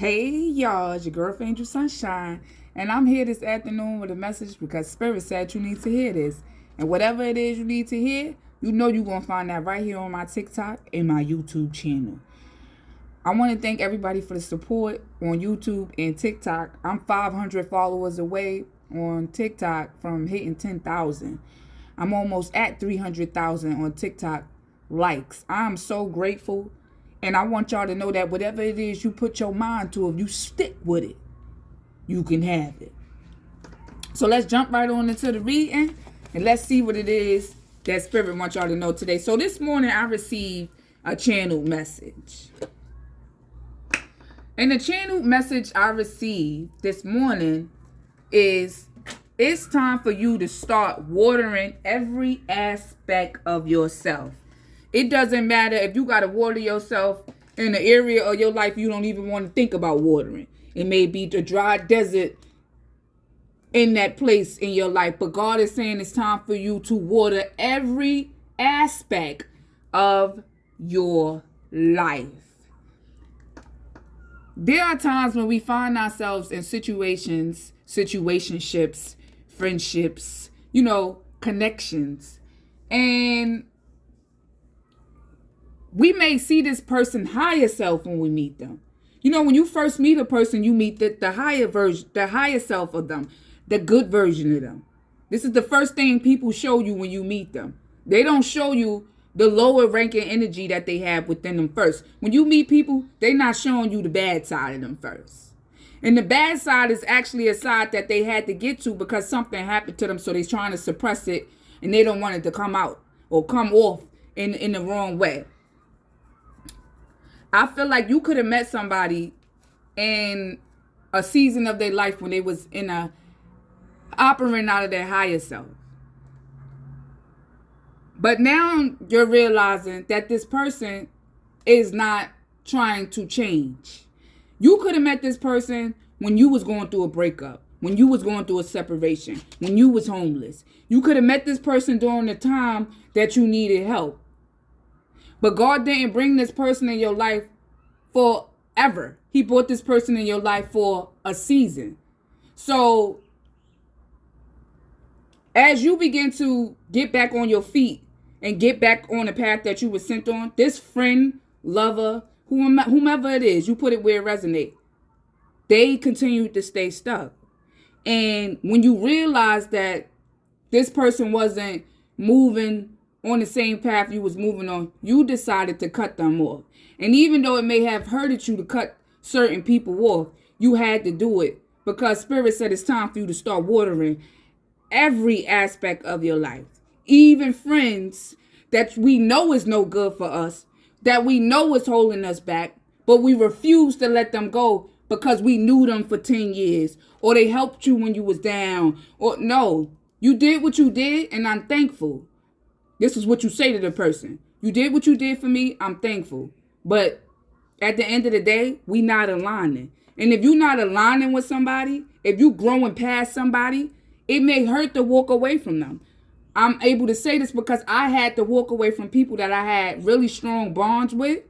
Hey y'all, it's your girl Angel Sunshine, and I'm here this afternoon with a message because Spirit said you need to hear this. And whatever it is you need to hear, you know you're going to find that right here on my TikTok and my YouTube channel. I want to thank everybody for the support on YouTube and TikTok. I'm 500 followers away on TikTok from hitting 10,000. I'm almost at 300,000 on TikTok likes. I'm so grateful. And I want y'all to know that whatever it is you put your mind to, if you stick with it, you can have it. So let's jump right on into the reading and let's see what it is that Spirit wants y'all to know today. So this morning I received a channel message. And the channel message I received this morning is, it's time for you to start watering every aspect of yourself. It doesn't matter if you got to water yourself in an area of your life you don't even want to think about watering. It may be the dry desert in that place in your life. But God is saying it's time for you to water every aspect of your life. There are times when we find ourselves in situationships, friendships, connections. And we may see this person higher self when we meet them. When you first meet a person, you meet the higher version, the higher self of them, the good version of them. This is the first thing people show you when you meet them. They don't show you the lower ranking energy that they have within them first. When you meet people, they're not showing you the bad side of them first. And the bad side is actually a side that they had to get to because something happened to them, so they're trying to suppress it and they don't want it to come out or come off in the wrong way. I feel like you could have met somebody in a season of their life when they was operating out of their higher self. But now you're realizing that this person is not trying to change. You could have met this person when you was going through a breakup, when you was going through a separation, when you was homeless. You could have met this person during the time that you needed help. But God didn't bring this person in your life forever. He brought this person in your life for a season. So as you begin to get back on your feet and get back on the path that you were sent on, this friend, lover, whomever it is, you put it where it resonates, they continue to stay stuck. And when you realize that this person wasn't moving on the same path you was moving on, you decided to cut them off. And even though it may have hurted you to cut certain people off, you had to do it because Spirit said it's time for you to start watering every aspect of your life. Even friends that we know is no good for us, that we know is holding us back, but we refuse to let them go because we knew them for 10 years or they helped you when you was down. Or no, you did what you did and I'm thankful. This is what you say to the person. You did what you did for me. I'm thankful. But at the end of the day, we not aligning. And if you're not aligning with somebody, if you growing past somebody, it may hurt to walk away from them. I'm able to say this because I had to walk away from people that I had really strong bonds with.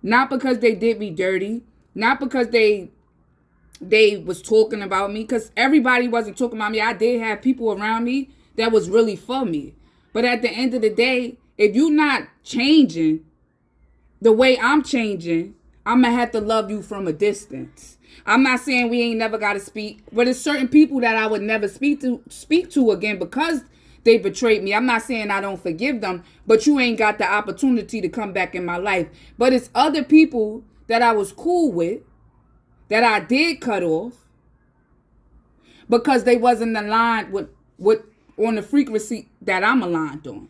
Not because they did me dirty. Not because they was talking about me. Because everybody wasn't talking about me. I did have people around me that was really for me. But at the end of the day, if you're not changing the way I'm changing, I'm going to have to love you from a distance. I'm not saying we ain't never got to speak, but it's certain people that I would never speak to again because they betrayed me. I'm not saying I don't forgive them, but you ain't got the opportunity to come back in my life. But it's other people that I was cool with that I did cut off because they wasn't aligned with on the frequency that I'm aligned on.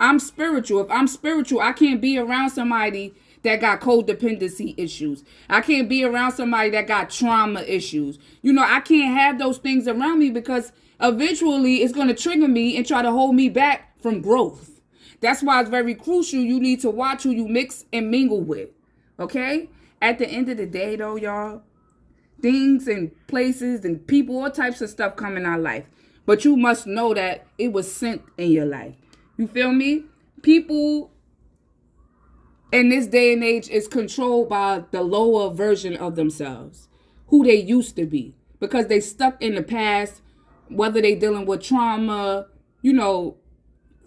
I'm spiritual. If I'm spiritual, I can't be around somebody that got codependency issues. I can't be around somebody that got trauma issues. I can't have those things around me because eventually it's going to trigger me and try to hold me back from growth. That's why it's very crucial. You need to watch who you mix and mingle with. Okay? At the end of the day, though, y'all, things and places and people, all types of stuff come in our life. But you must know that it was sent in your life. You feel me? People in this day and age is controlled by the lower version of themselves, who they used to be, because they stuck in the past, whether they dealing with trauma,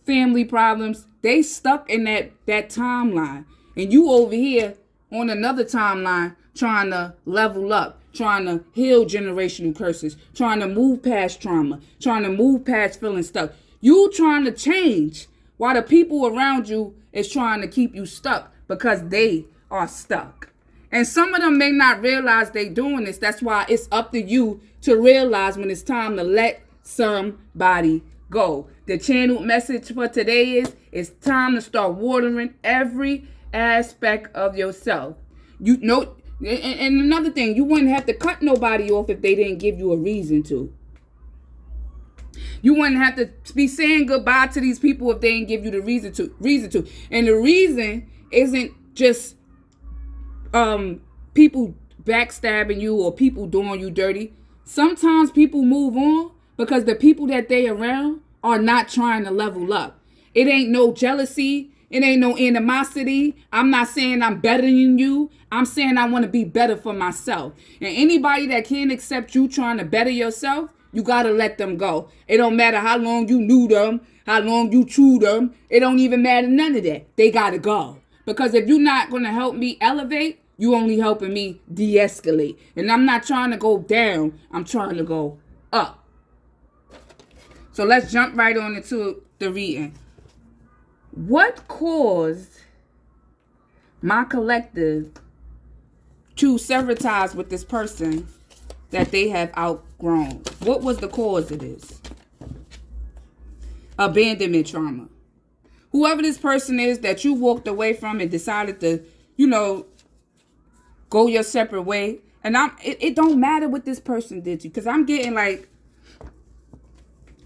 family problems. They stuck in that timeline, and you over here on another timeline trying to level up, trying to heal generational curses, trying to move past trauma, trying to move past feeling stuck. You trying to change while the people around you is trying to keep you stuck because they are stuck. And some of them may not realize they doing this. That's why it's up to you to realize when it's time to let somebody go. The channeled message for today is it's time to start watering every aspect of yourself. And another thing, you wouldn't have to cut nobody off if they didn't give you a reason to. You wouldn't have to be saying goodbye to these people if they didn't give you the reason to. And the reason isn't just people backstabbing you or people doing you dirty. Sometimes people move on because the people that they around are not trying to level up. It ain't no jealousy. It ain't no animosity. I'm not saying I'm better than you. I'm saying I want to be better for myself. And anybody that can't accept you trying to better yourself, you got to let them go. It don't matter how long you knew them, how long you chewed them. It don't even matter, none of that. They got to go. Because if you're not going to help me elevate, you only helping me de-escalate. And I'm not trying to go down. I'm trying to go up. So let's jump right on into the reading. What caused my collective to sever ties with this person that they have outgrown? What was the cause of this? Abandonment trauma. Whoever this person is that you walked away from and decided to, go your separate way. And it don't matter what this person did to you. Because I'm getting like,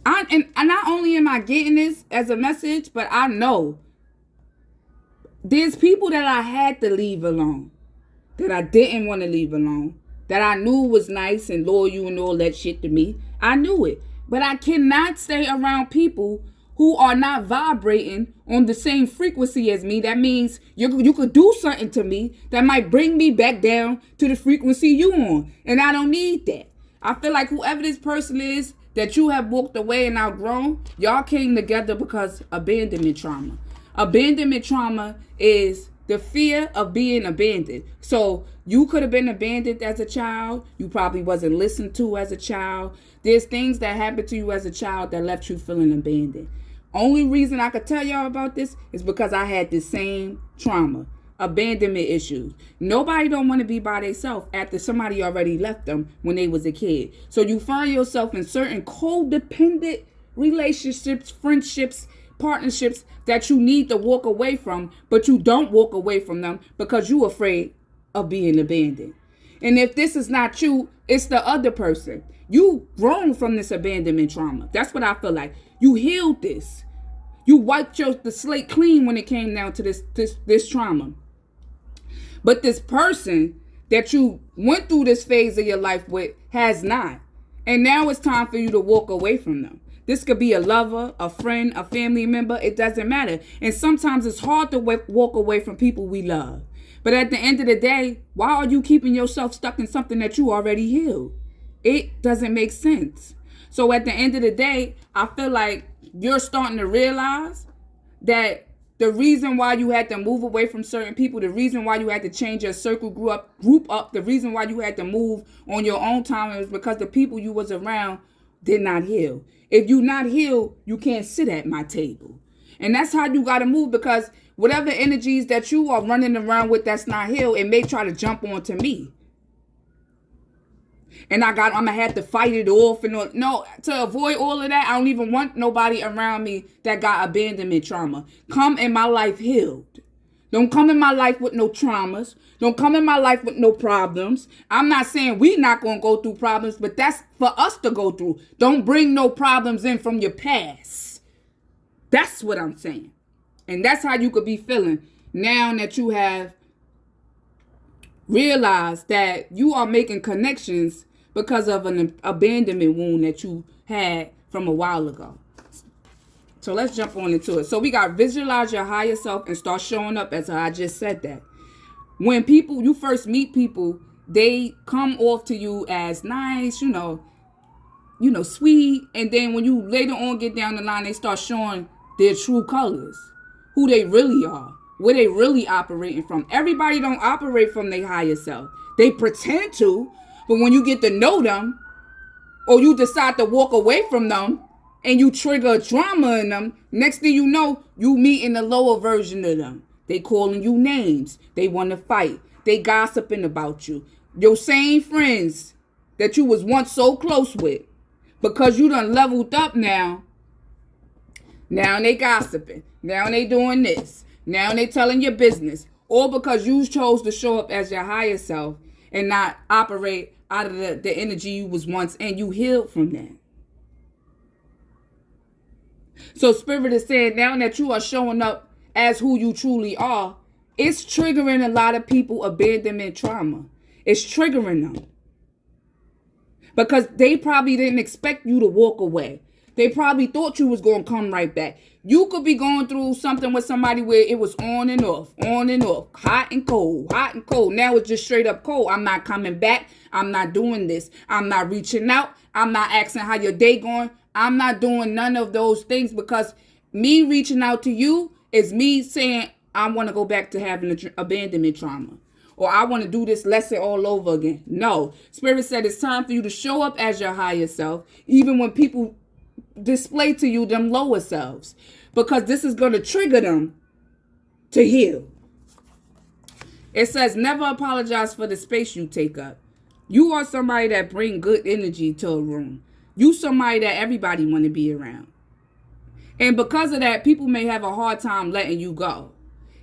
and not only am I getting this as a message, but I know there's people that I had to leave alone, that I didn't want to leave alone, that I knew was nice and loyal and all that shit to me. I knew it. But I cannot stay around people who are not vibrating on the same frequency as me. That means you could do something to me that might bring me back down to the frequency you on. And I don't need that. I feel like whoever this person is that you have walked away and outgrown, y'all came together because abandonment trauma. Abandonment trauma is the fear of being abandoned. So you could have been abandoned as a child. You probably wasn't listened to as a child. There's things that happened to you as a child that left you feeling abandoned. Only reason I could tell y'all about this is because I had the same trauma. Abandonment issues. Nobody don't want to be by themselves after somebody already left them when they was a kid. So you find yourself in certain codependent relationships, friendships, partnerships that you need to walk away from, but you don't walk away from them because you're afraid of being abandoned. And if this is not you, it's the other person. You grown from this abandonment trauma. That's what I feel like. You healed this. You wiped the slate clean when it came down to this trauma. But this person that you went through this phase of your life with has not. And now it's time for you to walk away from them. This could be a lover, a friend, a family member. It doesn't matter. And sometimes it's hard to walk away from people we love. But at the end of the day, why are you keeping yourself stuck in something that you already healed? It doesn't make sense. So at the end of the day, I feel like you're starting to realize that the reason why you had to move away from certain people, the reason why you had to change your circle group up, the reason why you had to move on your own time is because the people you was around did not heal. If you not healed, you can't sit at my table. And that's how you got to move, because whatever energies that you are running around with that's not healed, it may try to jump onto me. And I'm going to have to fight it off. No, to avoid all of that, I don't even want nobody around me that got abandonment trauma. Come in my life healed. Don't come in my life with no traumas. Don't come in my life with no problems. I'm not saying we not going to go through problems, but that's for us to go through. Don't bring no problems in from your past. That's what I'm saying. And that's how you could be feeling now that you have realized that you are making connections because of an abandonment wound that you had from a while ago. So let's jump on into it. So we got visualize your higher self and start showing up as I just said that. When you first meet people, they come off to you as nice, sweet. And then when you later on get down the line, they start showing their true colors, who they really are, where they really operating from. Everybody don't operate from their higher self. They pretend to, but when you get to know them, or you decide to walk away from them, and you trigger drama in them, next thing you know, you meeting the lower version of them. They calling you names. They want to fight. They gossiping about you. Your same friends that you was once so close with, because you done leveled up now they gossiping. Now they doing this. Now they telling your business. All because you chose to show up as your higher self and not operate out of the energy you was once, and you healed from that. So Spirit is saying now that you are showing up as who you truly are, it's triggering a lot of people abandonment trauma. It's triggering them. Because they probably didn't expect you to walk away. They probably thought you was going to come right back. You could be going through something with somebody where it was on and off, hot and cold. Now it's just straight up cold. I'm not coming back. I'm not doing this. I'm not reaching out. I'm not asking how your day going. I'm not doing none of those things, because me reaching out to you is me saying I want to go back to having abandonment trauma, or I want to do this lesson all over again. No. Spirit said it's time for you to show up as your higher self, even when people display to you them lower selves, because this is going to trigger them to heal. It says never apologize for the space you take up. You are somebody that bring good energy to a room. You somebody that everybody want to be around. And because of that, people may have a hard time letting you go.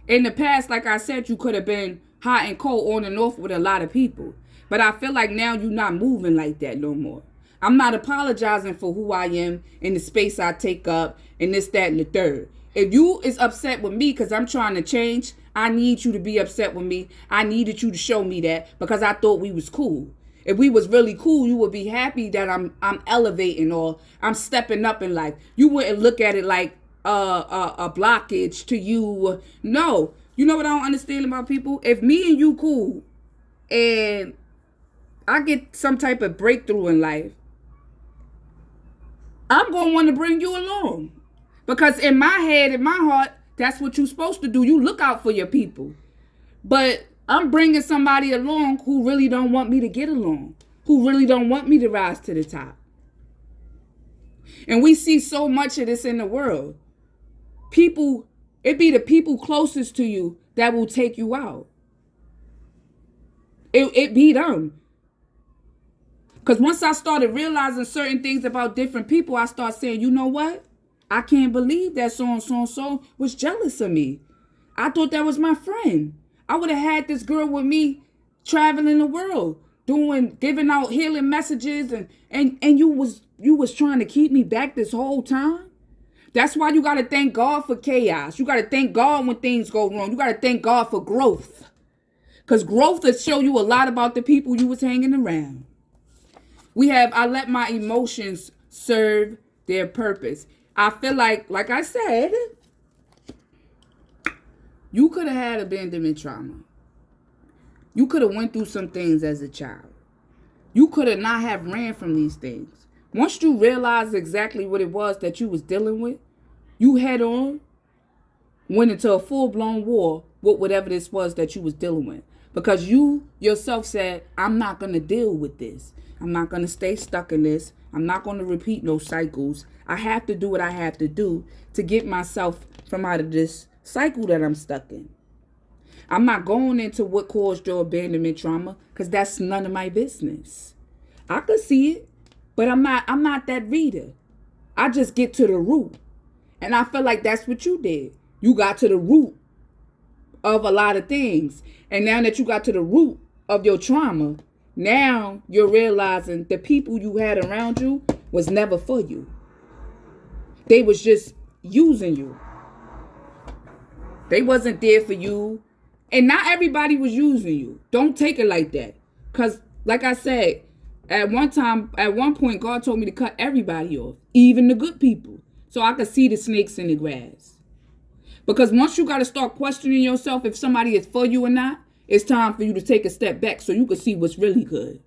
In the past, like I said, you could have been hot and cold on and off with a lot of people. But I feel like now you're not moving like that no more. I'm not apologizing for who I am and the space I take up and this, that, and the third. If you is upset with me because I'm trying to change, I need you to be upset with me. I needed you to show me that because I thought we was cool. If we was really cool, you would be happy that I'm elevating or I'm stepping up in life. You wouldn't look at it like a blockage to you. No. You know what I don't understand about people? If me and you cool and I get some type of breakthrough in life, I'm going to want to bring you along. Because in my head, in my heart, that's what you're supposed to do. You look out for your people. But I'm bringing somebody along who really don't want me to get along, who really don't want me to rise to the top. And we see so much of this in the world. People, it be the people closest to you that will take you out. It be them. Because once I started realizing certain things about different people, I start saying, you know what? I can't believe that so-and-so was jealous of me. I thought that was my friend. I would have had this girl with me traveling the world, giving out healing messages, and you was trying to keep me back this whole time. That's why you got to thank God for chaos. You got to thank God when things go wrong. You got to thank God for growth. Because growth will show you a lot about the people you was hanging around. We have, I let my emotions serve their purpose. I feel like I said, you could have had abandonment trauma. You could have went through some things as a child. You could have not have ran from these things. Once you realized exactly what it was that you was dealing with, you head on went into a full-blown war with whatever this was that you was dealing with. Because you yourself said, I'm not going to deal with this. I'm not going to stay stuck in this. I'm not going to repeat no cycles. I have to do what I have to do to get myself from out of this cycle that I'm stuck in. I'm not going into what caused your abandonment trauma because that's none of my business. I could see it, but I'm not that reader. I just get to the root. And I feel like that's what you did. You got to the root of a lot of things. And now that you got to the root of your trauma, now you're realizing the people you had around you was never for you. They was just using you. They wasn't there for you. And not everybody was using you. Don't take it like that. Because, like I said, at one point, God told me to cut everybody off, even the good people, so I could see the snakes in the grass. Because once you got to start questioning yourself if somebody is for you or not, it's time for you to take a step back so you can see what's really good.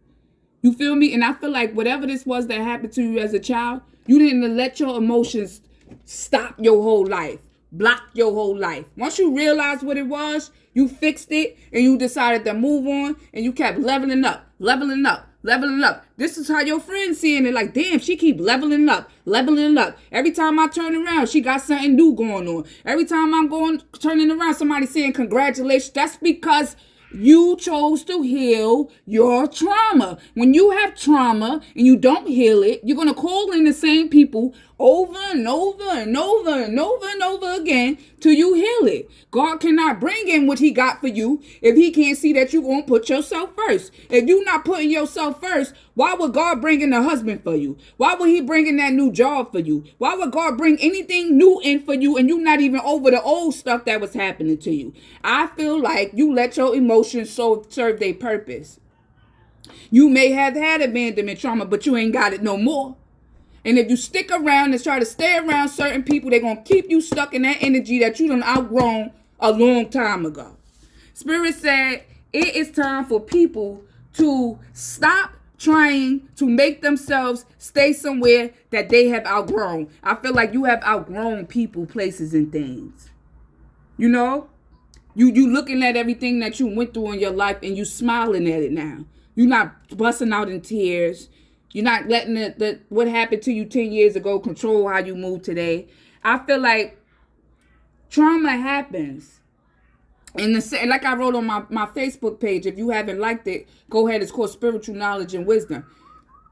You feel me? And I feel like whatever this was that happened to you as a child, you didn't let your emotions stop your whole life, block your whole life. Once you realized what it was, you fixed it and you decided to move on and you kept leveling up, leveling up, leveling up. This is how your friends seeing it, like, damn, she keep leveling up, leveling up. Every time I turn around, she got something new going on. Every time I'm turning around, somebody saying congratulations. That's because you chose to heal your trauma. When you have trauma and you don't heal it, you're going to call in the same people over and over and over and over and over again till you heal it. God cannot bring in what he got for you if he can't see that you're going to put yourself first. If you're not putting yourself first, why would God bring in a husband for you? Why would he bring in that new job for you? Why would God bring anything new in for you and you not even over the old stuff that was happening to you? I feel like you let your emotions serve their purpose. You may have had abandonment trauma, but you ain't got it no more. And if you stick around and try to stay around certain people, they're going to keep you stuck in that energy that you done outgrown a long time ago. Spirit said it is time for people to stop trying to make themselves stay somewhere that they have outgrown. I feel like you have outgrown people, places, and things. You know? You looking at everything that you went through in your life and you smiling at it now. You're not busting out in tears. You're not letting the what happened to you 10 years ago control how you move today. I feel like trauma happens. And like I wrote on my Facebook page, if you haven't liked it, go ahead. It's called Spiritual Knowledge and Wisdom.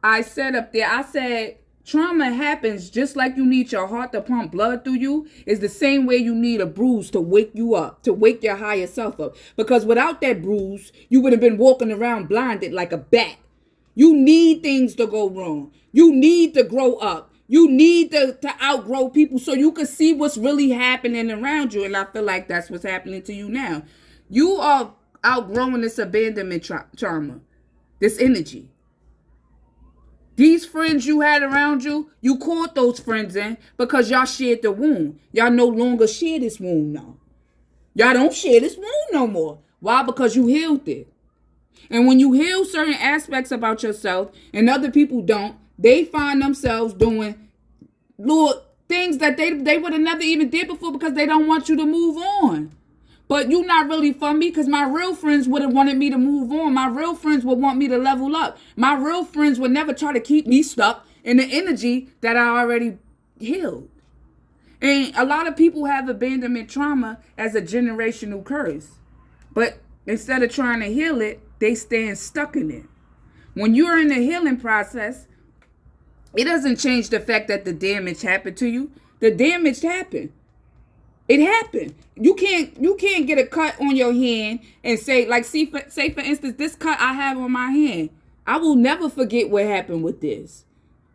I said up there, I said, trauma happens just like you need your heart to pump blood through you. It's the same way you need a bruise to wake you up, to wake your higher self up. Because without that bruise, you would have been walking around blinded like a bat. You need things to go wrong. You need to grow up. You need to outgrow people so you can see what's really happening around you. And I feel like that's what's happening to you now. You are outgrowing this abandonment trauma, this energy. These friends you had around you, you caught those friends in because y'all shared the wound. Y'all no longer share this wound now. Y'all don't share this wound no more. Why? Because you healed it. And when you heal certain aspects about yourself and other people don't, they find themselves doing little things that they would have never even did before because they don't want you to move on. But you're not really for me because my real friends would have wanted me to move on. My real friends would want me to level up. My real friends would never try to keep me stuck in the energy that I already healed. And a lot of people have abandonment trauma as a generational curse. But instead of trying to heal it, they stand stuck in it. When you're in the healing process, it doesn't change the fact that the damage happened to you. The damage happened. It happened. You can't get a cut on your hand and say, like, say for instance, this cut I have on my hand. I will never forget what happened with this.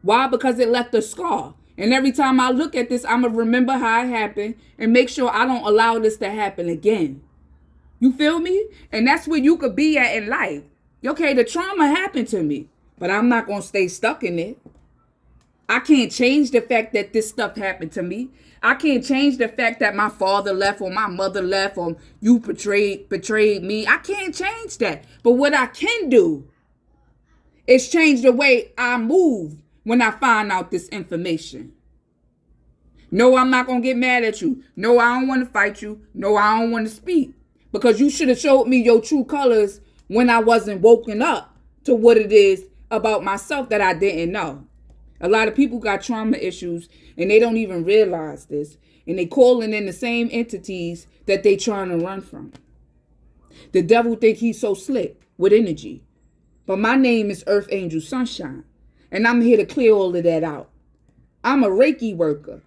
Why? Because it left a scar. And every time I look at this, I'm going to remember how it happened and make sure I don't allow this to happen again. You feel me? And that's where you could be at in life. Okay, the trauma happened to me, but I'm not going to stay stuck in it. I can't change the fact that this stuff happened to me. I can't change the fact that my father left or my mother left or you betrayed me. I can't change that. But what I can do is change the way I move when I find out this information. No, I'm not going to get mad at you. No, I don't want to fight you. No, I don't want to speak. Because you should have showed me your true colors when I wasn't woken up to what it is about myself that I didn't know. A lot of people got trauma issues and they don't even realize this. And they calling in the same entities that they trying to run from. The devil think he's so slick with energy. But my name is Earth Angel Sunshine. And I'm here to clear all of that out. I'm a Reiki worker.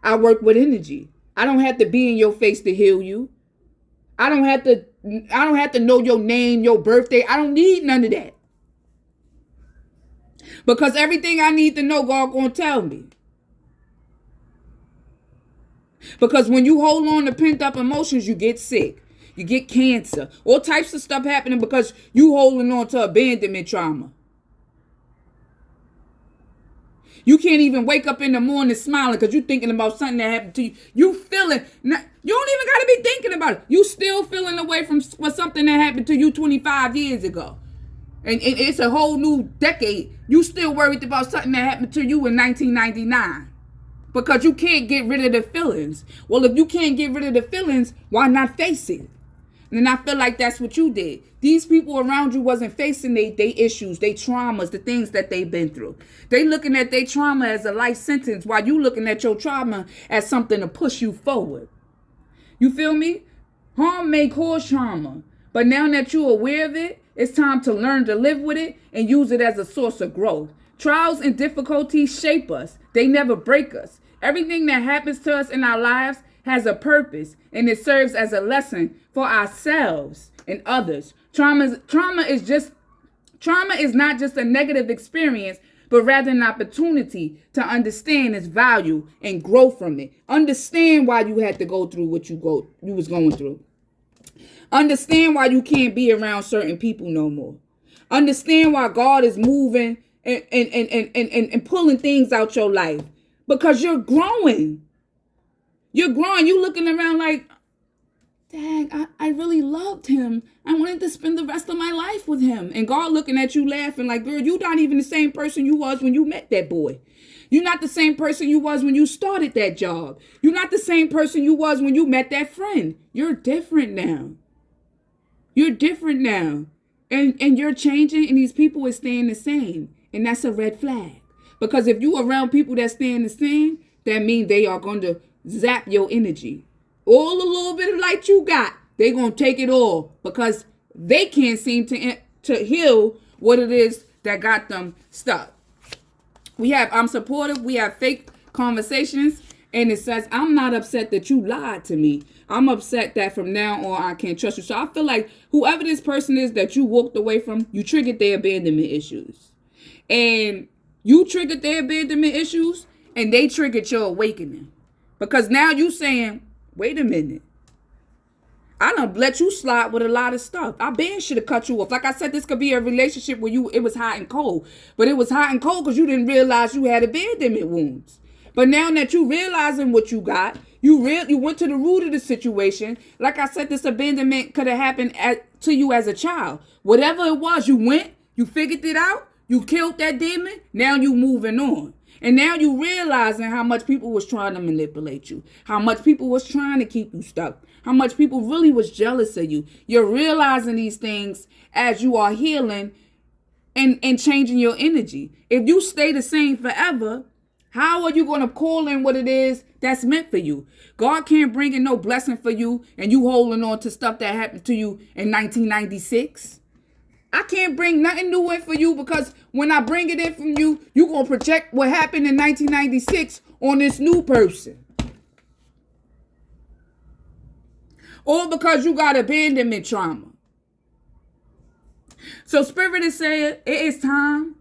I work with energy. I don't have to be in your face to heal you. I don't have to know your name, your birthday. I don't need none of that. Because everything I need to know, God gonna tell me. Because when you hold on to pent up emotions, you get sick. You get cancer. All types of stuff happening because you holding on to abandonment trauma. You can't even wake up in the morning smiling because you're thinking about something that happened to you. You feeling, you don't even got to be thinking about it. You still feeling away from something that happened to you 25 years ago. And it's a whole new decade. You still worried about something that happened to you in 1999. Because you can't get rid of the feelings. Well, if you can't get rid of the feelings, why not face it? And I feel like that's what you did. These people around you wasn't facing they issues, they traumas, the things that they've been through. They looking at their trauma as a life sentence while you looking at your trauma as something to push you forward. You feel me? Harm may cause trauma. But now that you're aware of it, it's time to learn to live with it and use it as a source of growth. Trials and difficulties shape us. They never break us. Everything that happens to us in our lives has a purpose, and it serves as a lesson for ourselves and others. Trauma is not just a negative experience, but rather an opportunity to understand its value and grow from it. Understand why you had to go through what you was going through. Understand why you can't be around certain people no more. Understand why God is moving and pulling things out your life. Because you're growing. You're growing. You're looking around like, dang, I really loved him. I wanted to spend the rest of my life with him. And God looking at you laughing like, girl, you're not even the same person you was when you met that boy. You're not the same person you was when you started that job. You're not the same person you was when you met that friend. You're different now. You're different now. And you're changing, and these people are staying the same. And that's a red flag. Because if you around people that staying the same, that means they are going to zap your energy. All the little bit of light you got, they going to take it all because they can't seem to heal what it is that got them stuck. We have I'm supportive. We have fake conversations. And it says, I'm not upset that you lied to me. I'm upset that from now on I can't trust you. So I feel like whoever this person is that you walked away from, you triggered their abandonment issues. And you triggered their abandonment issues and they triggered your awakening. Because now you saying, wait a minute. I done let you slide with a lot of stuff. I been should have cut you off. Like I said, this could be a relationship where it was hot and cold. But it was hot and cold because you didn't realize you had abandonment wounds. But now that you realizing what you got, you went to the root of the situation. Like I said, this abandonment could have happened to you as a child. Whatever it was, you went, you figured it out, you killed that demon, now you moving on. And now you realizing how much people was trying to manipulate you, how much people was trying to keep you stuck, how much people really was jealous of you. You're realizing these things as you are healing and changing your energy. If you stay the same forever, how are you going to call in what it is that's meant for you? God can't bring in no blessing for you and you holding on to stuff that happened to you in 1996. I can't bring nothing new in for you because when I bring it in from you, you're going to project what happened in 1996 on this new person. Or because you got abandonment trauma. So Spirit is saying it is time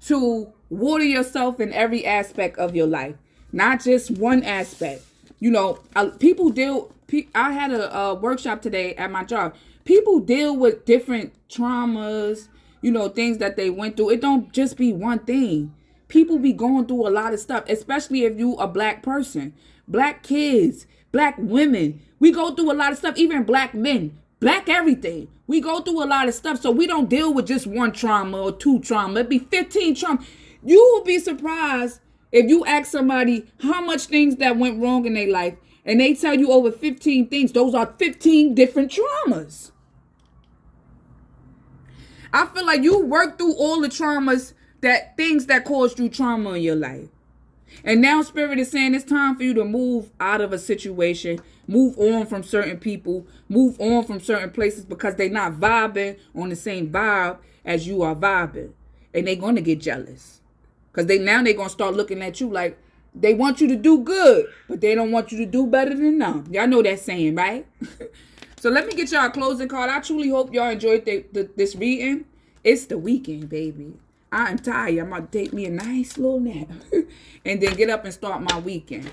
to water yourself in every aspect of your life. Not just one aspect. You know, I had a workshop today at my job. People deal with different traumas, you know, things that they went through. It don't just be one thing. People be going through a lot of stuff, especially if you a black person, black kids, black women. We go through a lot of stuff, even black men, black everything. We go through a lot of stuff. So we don't deal with just one trauma or two trauma. It'd be 15 trauma. You will be surprised if you ask somebody how much things that went wrong in their life and they tell you over 15 things. Those are 15 different traumas. I feel like you worked through all the traumas, things that caused you trauma in your life. And now Spirit is saying it's time for you to move out of a situation, move on from certain people, move on from certain places because they're not vibing on the same vibe as you are vibing. And they're going to get jealous. Because they're going to start looking at you like they want you to do good, but they don't want you to do better than them. Y'all know that saying, right? So let me get y'all a closing card. I truly hope y'all enjoyed this reading. It's the weekend, baby. I am tired. I'm going to take me a nice little nap and then get up and start my weekend.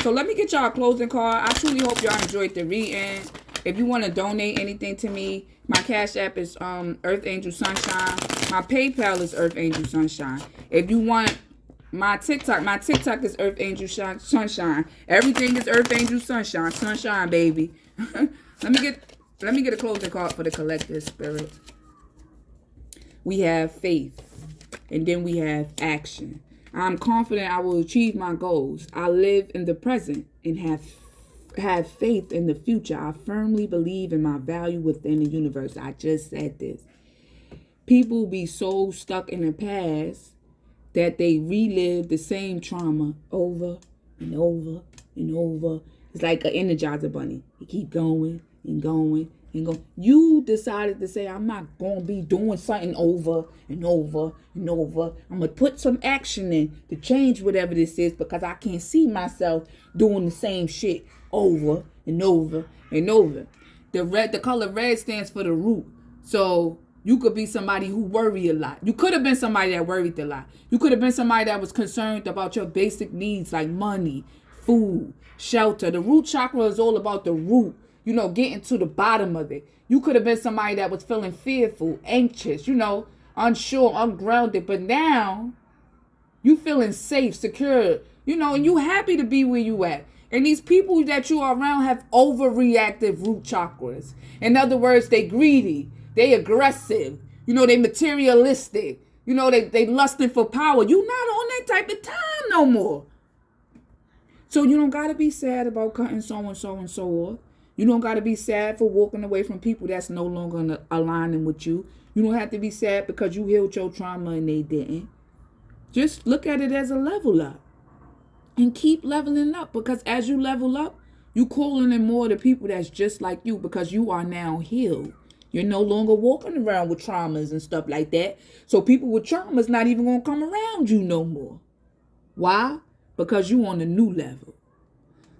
So let me get y'all a closing card. I truly hope y'all enjoyed the reading. If you want to donate anything to me, my Cash App is Earth Angel Sunshine. My PayPal is Earth Angel Sunshine. If you want my TikTok. My TikTok is Earth Angel Sunshine. Everything is Earth Angel Sunshine. Sunshine, baby. Let me get a closing card for the collective spirit. We have faith. And then we have action. I'm confident I will achieve my goals. I live in the present and have faith in the future. I firmly believe in my value within the universe. I just said this. People be so stuck in the past that they relive the same trauma over and over and over. It's like an Energizer bunny. You keep going and going and going. You decided to say, I'm not going to be doing something over and over and over. I'm going to put some action in to change whatever this is because I can't see myself doing the same shit over and over and over. The color red stands for the root. So you could be somebody who worry a lot. You could have been somebody that worried a lot. You could have been somebody that was concerned about your basic needs like money, food, shelter. The root chakra is all about the root, getting to the bottom of it. You could have been somebody that was feeling fearful, anxious, unsure, ungrounded. But now you feeling safe, secure, and you happy to be where you at. And these people that you are around have overreactive root chakras. In other words, they greedy. They aggressive, they materialistic, they lusting for power. You not on that type of time no more. So you don't got to be sad about cutting so and so and so off. You don't got to be sad for walking away from people that's no longer aligning with you. You don't have to be sad because you healed your trauma and they didn't. Just look at it as a level up and keep leveling up, because as you level up, you calling in more of the people that's just like you because you are now healed. You're no longer walking around with traumas and stuff like that. So people with traumas not even going to come around you no more. Why? Because you on a new level.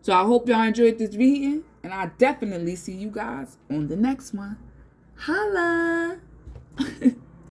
So I hope y'all enjoyed this reading. And I definitely see you guys on the next one. Holla!